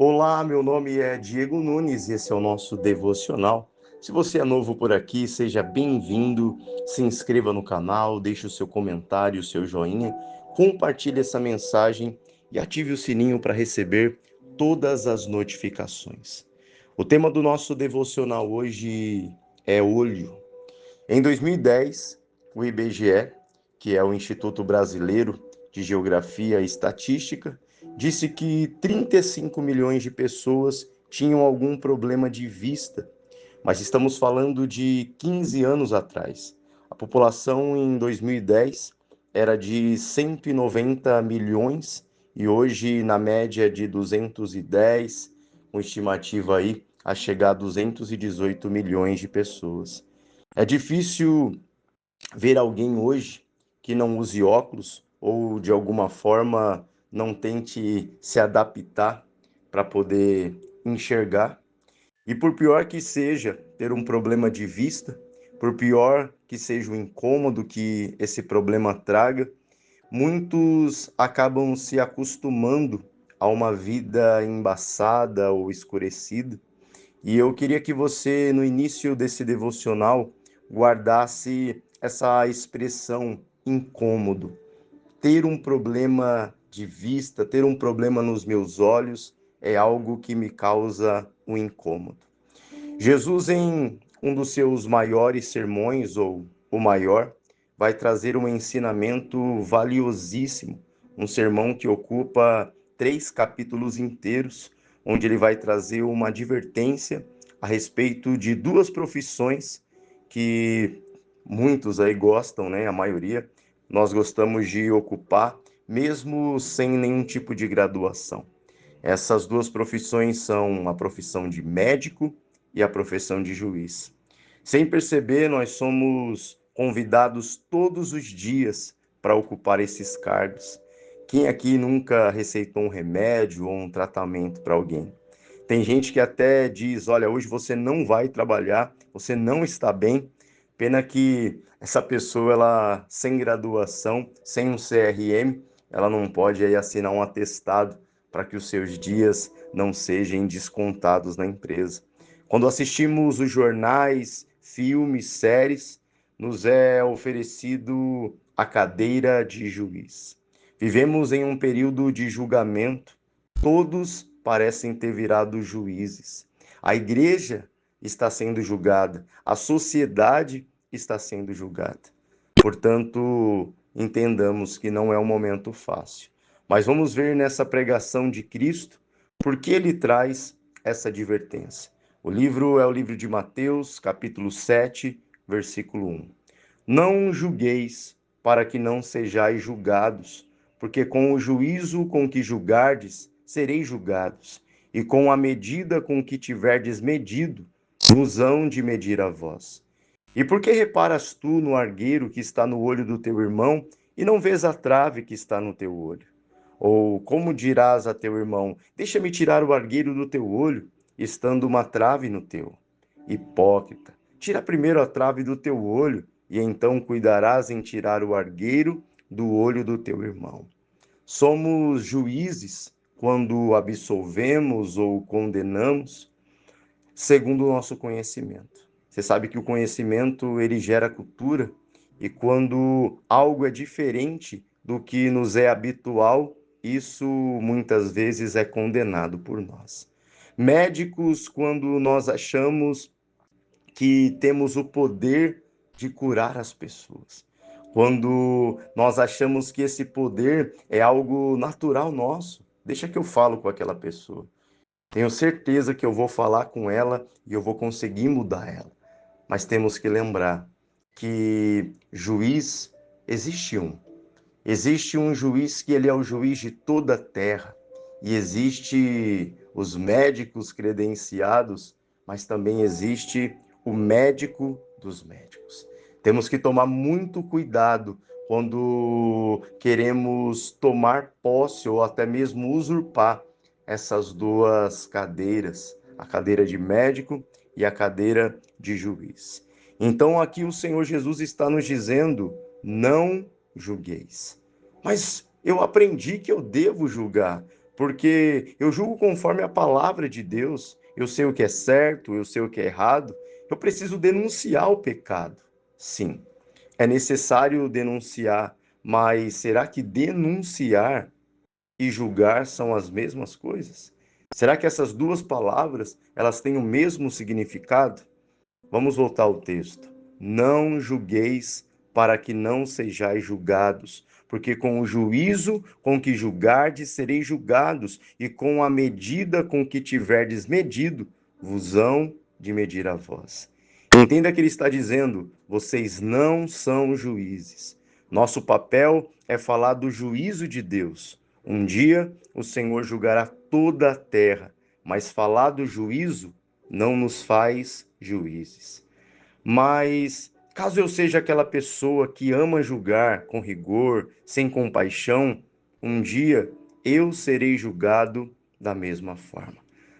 Olá, meu nome é Diego Nunes e esse é o nosso devocional. Se você é novo por aqui, seja bem-vindo, se inscreva no canal, deixe o seu comentário, o seu joinha, compartilhe essa mensagem e ative o sininho para receber todas as notificações. O tema do nosso devocional hoje é olho. Em 2010, o IBGE, que é o Instituto Brasileiro de Geografia e Estatística, disse que 35 milhões de pessoas tinham algum problema de vista, mas estamos falando de 15 anos atrás. A população em 2010 era de 190 milhões e hoje na média de 210, com estimativa aí a chegar a 218 milhões de pessoas. É difícil ver alguém hoje que não use óculos ou de alguma forma não tente se adaptar para poder enxergar. E por pior que seja ter um problema de vista, por pior que seja o incômodo que esse problema traga, muitos acabam se acostumando a uma vida embaçada ou escurecida. E eu queria que você, no início desse devocional, guardasse essa expressão incômodo. Ter um problema de vista, ter um problema nos meus olhos, é algo que me causa um incômodo. Jesus, em um dos seus maiores sermões, ou o maior, vai trazer um ensinamento valiosíssimo, um sermão que ocupa 3 capítulos inteiros, onde ele vai trazer uma advertência a respeito de duas profissões que muitos aí gostam, né? A maioria, nós gostamos de ocupar, mesmo sem nenhum tipo de graduação. Essas duas profissões são a profissão de médico e a profissão de juiz. Sem perceber, nós somos convidados todos os dias para ocupar esses cargos. Quem aqui nunca receitou um remédio ou um tratamento para alguém? Tem gente que até diz, olha, hoje você não vai trabalhar, você não está bem. Pena que essa pessoa, ela sem graduação, sem um CRM, ela não pode aí assinar um atestado para que os seus dias não sejam descontados na empresa. Quando assistimos os jornais, filmes, séries, nos é oferecido a cadeira de juiz. Vivemos em um período de julgamento, todos parecem ter virado juízes. A igreja está sendo julgada, a sociedade está sendo julgada. Portanto, entendamos que não é um momento fácil. Mas vamos ver nessa pregação de Cristo por que ele traz essa advertência. O livro é o livro de Mateus, capítulo 7, versículo 1. Não julgueis para que não sejais julgados, porque com o juízo com que julgardes, sereis julgados, e com a medida com que tiverdes medido, vos hão de medir a vós. E por que reparas tu no argueiro que está no olho do teu irmão, e não vês a trave que está no teu olho? Ou como dirás a teu irmão, deixa-me tirar o argueiro do teu olho, estando uma trave no teu? Hipócrita, tira primeiro a trave do teu olho, e então cuidarás em tirar o argueiro do olho do teu irmão. Somos juízes quando absolvemos ou condenamos segundo o nosso conhecimento. Você sabe que o conhecimento ele gera cultura e quando algo é diferente do que nos é habitual, isso muitas vezes é condenado por nós. Médicos, quando nós achamos que temos o poder de curar as pessoas. Quando nós achamos que esse poder é algo natural nosso, deixa que eu falo com aquela pessoa. Tenho certeza que eu vou falar com ela e eu vou conseguir mudar ela. Mas temos que lembrar que juiz existe um. Existe um juiz que ele é o juiz de toda a terra. E existe os médicos credenciados, mas também existe o médico dos médicos. Temos que tomar muito cuidado quando queremos tomar posse ou até mesmo usurpar essas duas cadeiras, a cadeira de médico e a cadeira de juiz. Então aqui o Senhor Jesus está nos dizendo: não julgueis. Mas eu aprendi que eu devo julgar, porque eu julgo conforme a palavra de Deus. Eu sei o que é certo, eu sei o que é errado. Eu preciso denunciar o pecado. Sim, é necessário denunciar, mas será que denunciar e julgar são as mesmas coisas? Será que essas duas palavras, elas têm o mesmo significado? Vamos voltar ao texto. Não julgueis para que não sejais julgados, porque com o juízo com que julgardes sereis julgados, e com a medida com que tiverdes medido, vos hão de medir a vós. Entenda que ele está dizendo: vocês não são juízes. Nosso papel é falar do juízo de Deus. Um dia o Senhor julgará toda a terra, mas falar do juízo não nos faz juízes. Mas caso eu seja aquela pessoa que ama julgar com rigor, sem compaixão, um dia eu serei julgado da mesma forma.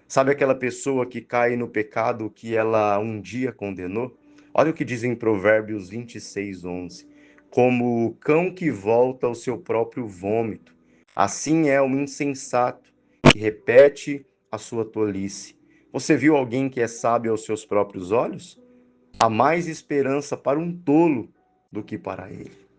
Sabe aquela pessoa que cai no pecado que ela um dia condenou? Olha o que diz em Provérbios 26:11. Como o cão que volta ao seu próprio vômito, assim é o insensato que repete a sua tolice. Você viu alguém que é sábio aos seus próprios olhos? Há mais esperança para um tolo do que para ele.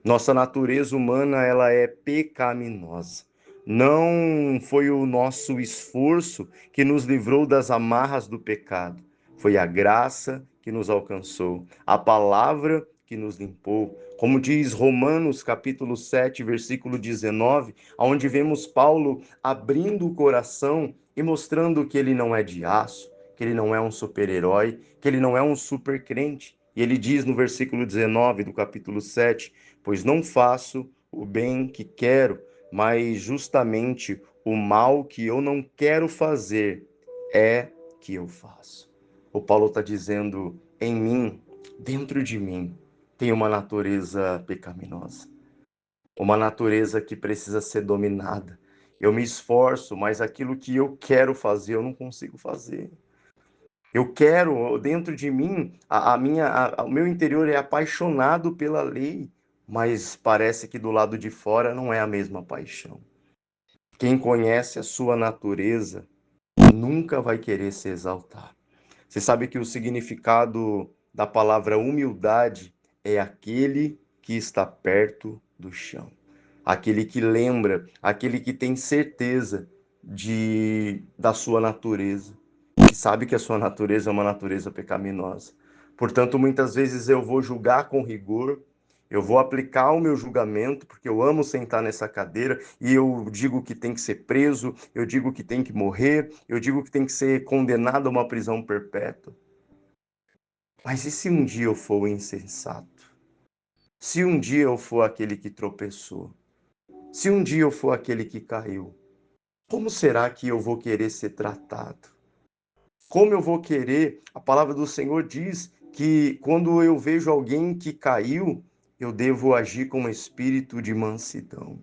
Nossa natureza humana, ela é pecaminosa. Não foi o nosso esforço que nos livrou das amarras do pecado. Foi a graça que nos alcançou, a palavra que nos limpou. Como diz Romanos capítulo 7, versículo 19, onde vemos Paulo abrindo o coração e mostrando que ele não é de aço, que ele não é um super-herói, que ele não é um super crente. E ele diz no versículo 19 do capítulo 7: pois não faço o bem que quero, mas justamente o mal que eu não quero fazer é que eu faço. O Paulo está dizendo: em mim, dentro de mim, tem uma natureza pecaminosa, uma natureza que precisa ser dominada. Eu me esforço, mas aquilo que eu quero fazer, eu não consigo fazer. Eu quero, dentro de mim, o meu interior é apaixonado pela lei, mas parece que do lado de fora não é a mesma paixão. Quem conhece a sua natureza nunca vai querer se exaltar. Você sabe que o significado da palavra humildade é aquele que está perto do chão, aquele que lembra, aquele que tem certeza da sua natureza, que sabe que a sua natureza é uma natureza pecaminosa. Portanto, muitas vezes eu vou julgar com rigor, eu vou aplicar o meu julgamento, porque eu amo sentar nessa cadeira e eu digo que tem que ser preso, eu digo que tem que morrer, eu digo que tem que ser condenado a uma prisão perpétua. Mas e se um dia eu for o insensato? Se um dia eu for aquele que tropeçou? Se um dia eu for aquele que caiu? Como será que eu vou querer ser tratado? Como eu vou querer? A palavra do Senhor diz que quando eu vejo alguém que caiu, eu devo agir com um espírito de mansidão.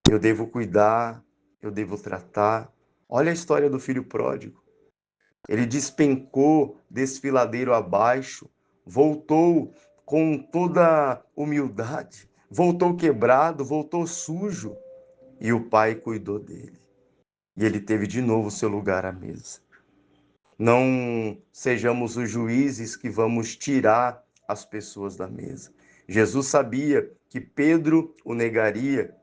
Eu devo cuidar, eu devo tratar. Olha a história do filho pródigo. Ele despencou desfiladeiro abaixo, voltou com toda humildade, voltou quebrado, voltou sujo, e o pai cuidou dele. E ele teve de novo seu lugar à mesa. Não sejamos os juízes que vamos tirar as pessoas da mesa. Jesus sabia que Pedro o negaria,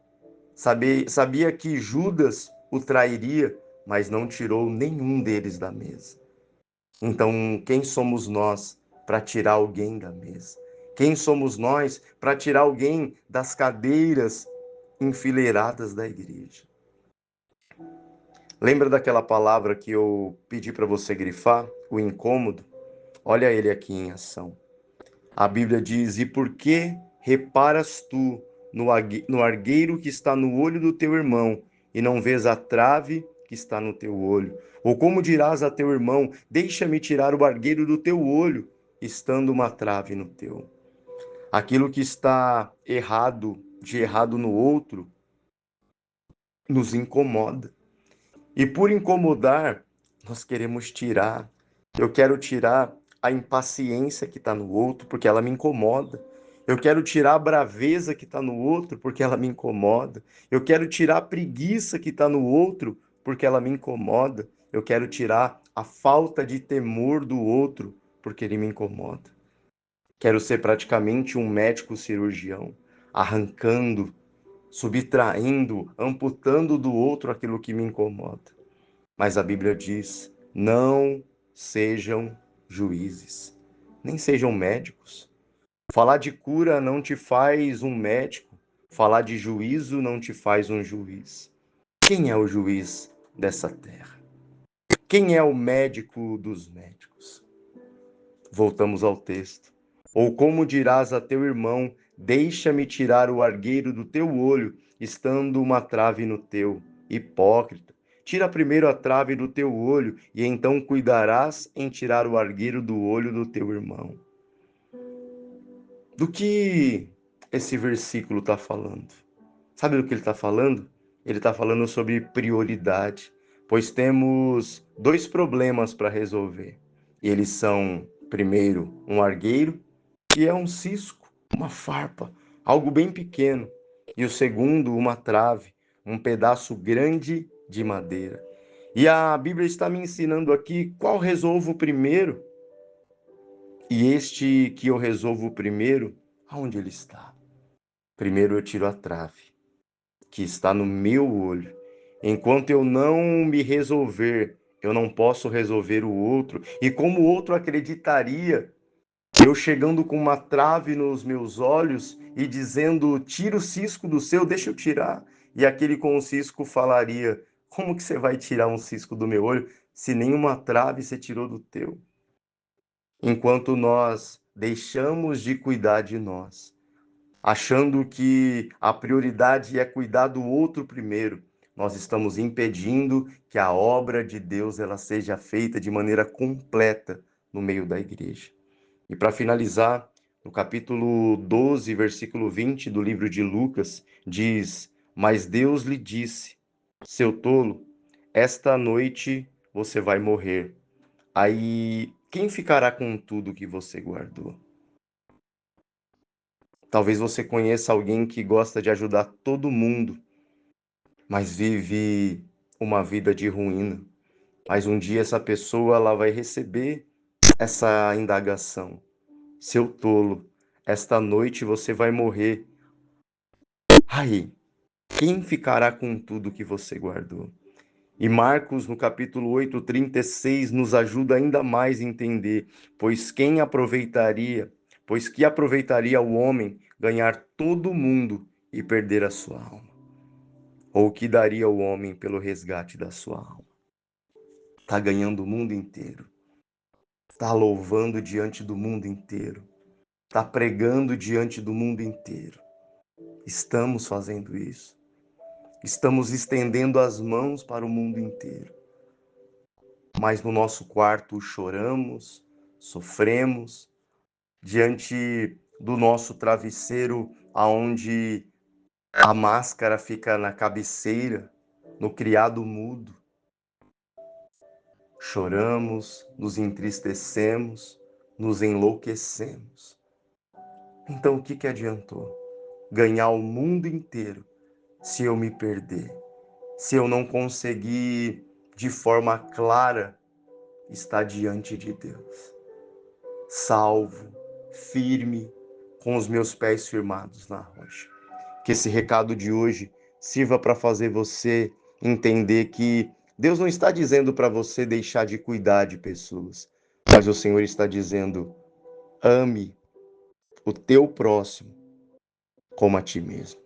sabia que Judas o trairia, mas não tirou nenhum deles da mesa. Então, quem somos nós para tirar alguém da mesa? Quem somos nós para tirar alguém das cadeiras enfileiradas da igreja? Lembra daquela palavra que eu pedi para você grifar? O incômodo? Olha ele aqui em ação. A Bíblia diz: e por que reparas tu no argueiro que está no olho do teu irmão, e não vês a trave que está no teu olho? Ou como dirás a teu irmão: deixa-me tirar o argueiro do teu olho, estando uma trave no teu? Aquilo que está errado, de errado no outro, nos incomoda. E por incomodar, nós queremos tirar. Eu quero tirar a impaciência que está no outro, porque ela me incomoda. Eu quero tirar a braveza que está no outro porque ela me incomoda. Eu quero tirar a preguiça que está no outro porque ela me incomoda. Eu quero tirar a falta de temor do outro porque ele me incomoda. Quero ser praticamente um médico cirurgião, arrancando, subtraindo, amputando do outro aquilo que me incomoda. Mas a Bíblia diz: não sejam juízes, nem sejam médicos. Falar de cura não te faz um médico, falar de juízo não te faz um juiz. Quem é o juiz dessa terra? Quem é o médico dos médicos? Voltamos ao texto. Ou como dirás a teu irmão: deixa-me tirar o argueiro do teu olho, estando uma trave no teu? Hipócrita, tira primeiro a trave do teu olho, e então cuidarás em tirar o argueiro do olho do teu irmão. Do que esse versículo está falando? Sabe do que ele está falando? Ele está falando sobre prioridade, pois temos dois problemas para resolver. E eles são, primeiro, um argueiro, que é um cisco, uma farpa, algo bem pequeno. E o segundo, uma trave, um pedaço grande de madeira. E a Bíblia está me ensinando aqui qual resolvo primeiro. E este que eu resolvo primeiro, aonde ele está? Primeiro eu tiro a trave, que está no meu olho. Enquanto eu não me resolver, eu não posso resolver o outro. E como o outro acreditaria, eu chegando com uma trave nos meus olhos e dizendo: tira o cisco do seu, deixa eu tirar. E aquele com o cisco falaria: como que você vai tirar um cisco do meu olho se nenhuma trave você tirou do teu? Enquanto nós deixamos de cuidar de nós, achando que a prioridade é cuidar do outro primeiro, nós estamos impedindo que a obra de Deus ela seja feita de maneira completa no meio da igreja. E para finalizar, no capítulo 12, versículo 20 do livro de Lucas, diz: mas Deus lhe disse, seu tolo, esta noite você vai morrer. Aí, quem ficará com tudo que você guardou? Talvez você conheça alguém que gosta de ajudar todo mundo, mas vive uma vida de ruína. Mas um dia essa pessoa ela vai receber essa indagação. Seu tolo, esta noite você vai morrer. Aí, quem ficará com tudo que você guardou? E Marcos, no capítulo 8, 36, nos ajuda ainda mais a entender, pois que aproveitaria o homem ganhar todo o mundo e perder a sua alma? Ou o que daria o homem pelo resgate da sua alma? Está ganhando o mundo inteiro, está louvando diante do mundo inteiro, está pregando diante do mundo inteiro. Estamos fazendo isso. Estamos estendendo as mãos para o mundo inteiro. Mas no nosso quarto choramos, sofremos, diante do nosso travesseiro, aonde a máscara fica na cabeceira, no criado mudo. Choramos, nos entristecemos, nos enlouquecemos. Então o que adiantou? Ganhar o mundo inteiro se eu me perder, se eu não conseguir de forma clara estar diante de Deus, salvo, firme, com os meus pés firmados na rocha. Que esse recado de hoje sirva para fazer você entender que Deus não está dizendo para você deixar de cuidar de pessoas, mas o Senhor está dizendo: ame o teu próximo como a ti mesmo.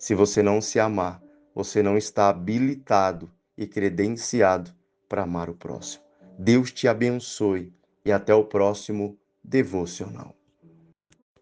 Se você não se amar, você não está habilitado e credenciado para amar o próximo. Deus te abençoe e até o próximo devocional.